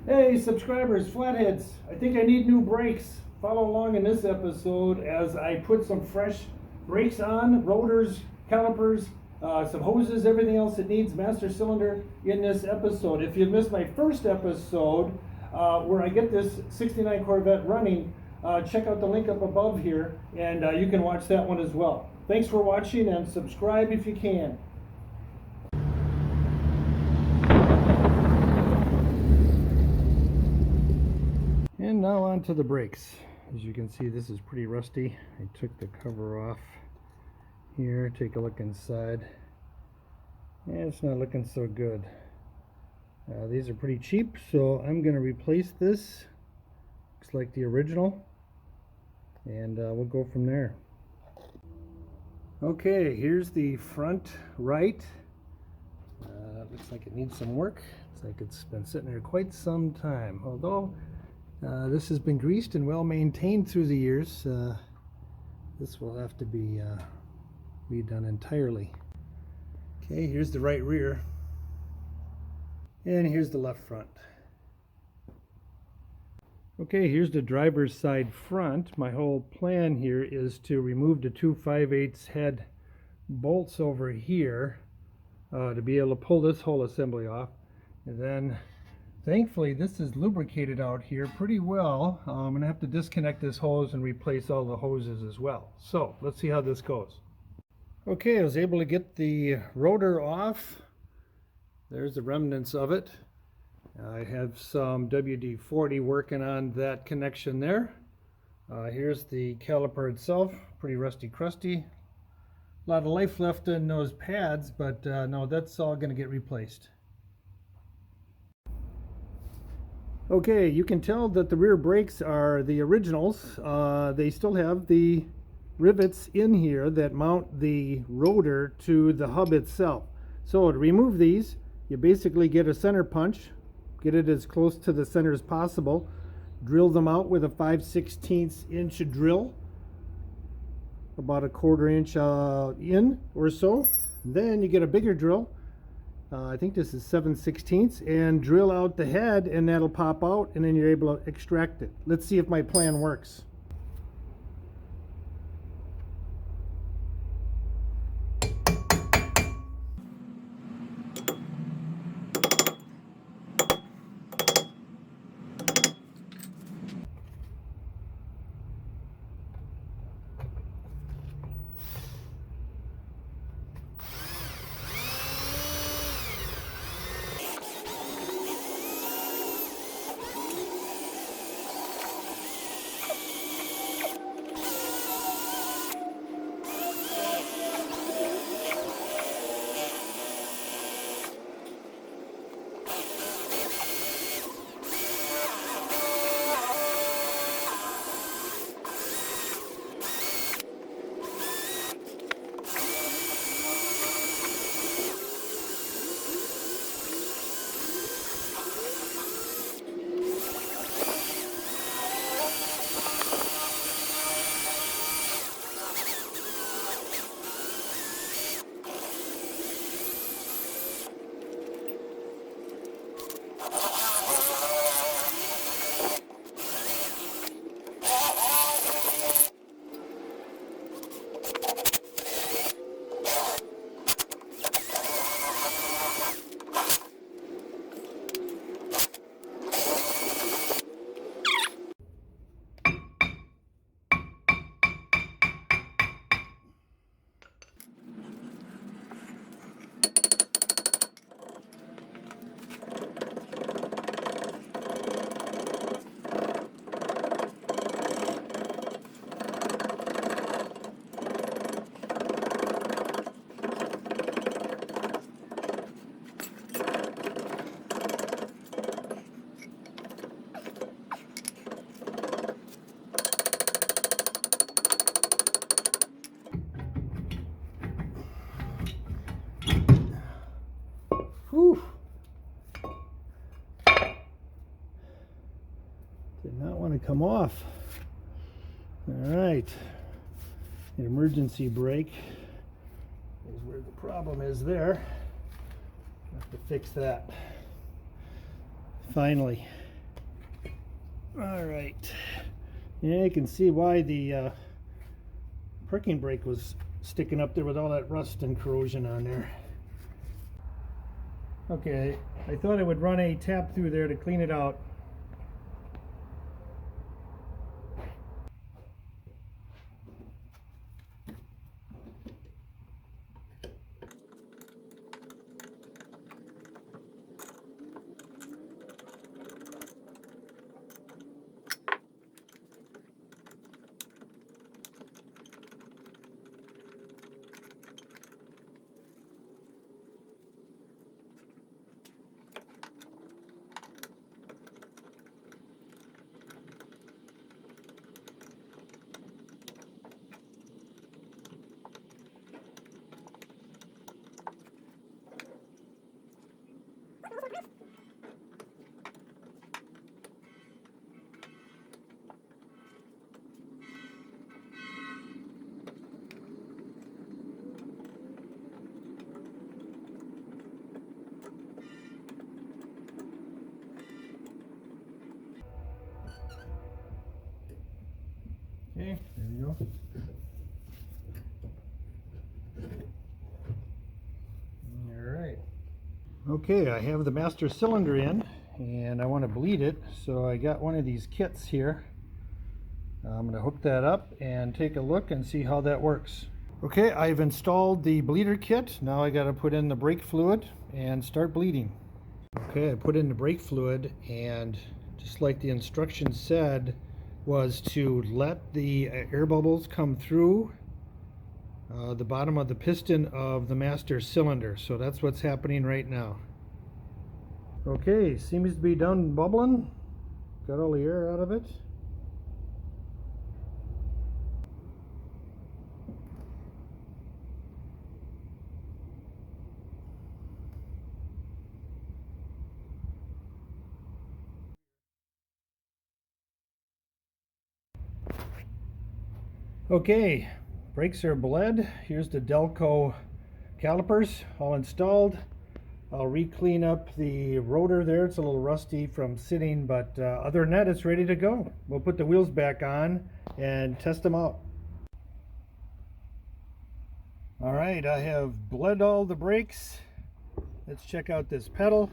Hey subscribers, flatheads, I think I need new brakes. Follow along in this episode as I put some fresh brakes on, rotors, calipers, some hoses, everything else it needs, master cylinder in this episode. If you missed my first episode where I get this 69 Corvette running, check out the link up above here and you can watch that one as well. Thanks for watching and subscribe if you can. And now on to the brakes. As you can see, this is pretty rusty. I took the cover off here. Take a look inside. And it's not looking so good. These are pretty cheap, so I'm going to replace this. Looks like the original. And we'll go from there. Okay, here's the front right. Looks like it needs some work. Looks like it's been sitting there quite some time. Although this has been greased and well maintained through the years. This will have to be redone entirely. Okay, here's the right rear. And here's the left front. Okay, here's the driver's side front. My whole plan here is to remove the two 5/8 head bolts over here to be able to pull this whole assembly off. And then thankfully, this is lubricated out here pretty well. I'm going to have to disconnect this hose and replace all the hoses as well. So let's see how this goes. Okay, I was able to get the rotor off. There's the remnants of it. I have some WD-40 working on that connection there. Here's the caliper itself, pretty rusty crusty. A lot of life left in those pads, but no, that's all going to get replaced. Okay, you can tell that the rear brakes are the originals. They still have the rivets in here that mount the rotor to the hub itself. So to remove these, you basically get a center punch, get it as close to the center as possible, drill them out with a 5/16 inch drill, about a 1/4 inch in or so. Then you get a bigger drill. I think this is 7/16, and drill out the head, and that'll pop out, and then you're able to extract it. Let's see if my plan works. Whew. Did not want to come off. All right. The emergency brake is where the problem is there. Have to fix that. Finally. All right. Yeah, you can see why the parking brake was sticking up there with all that rust and corrosion on there. Okay, I thought I would run a tap through there to clean it out. Okay, there we go. Alright. Okay, I have the master cylinder in and I want to bleed it, so I got one of these kits here. I'm going to hook that up and take a look and see how that works. Okay, I've installed the bleeder kit. Now I got to put in the brake fluid and start bleeding. Okay, I put in the brake fluid, and just like the instructions said, was to let the air bubbles come through the bottom of the piston of the master cylinder. So that's what's happening right now. Okay, seems to be done bubbling. Got all the air out of it. Okay, brakes are bled. Here's the Delco calipers all installed. I'll re-clean up the rotor there. It's a little rusty from sitting, but other than that, it's ready to go. We'll put the wheels back on and test them out. All right, I have bled all the brakes. Let's check out this pedal.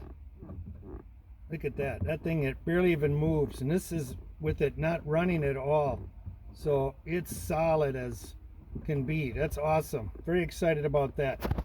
Look at that. That thing, it barely even moves, and this is with it not running at all. So it's solid as can be. That's awesome. Very excited about that.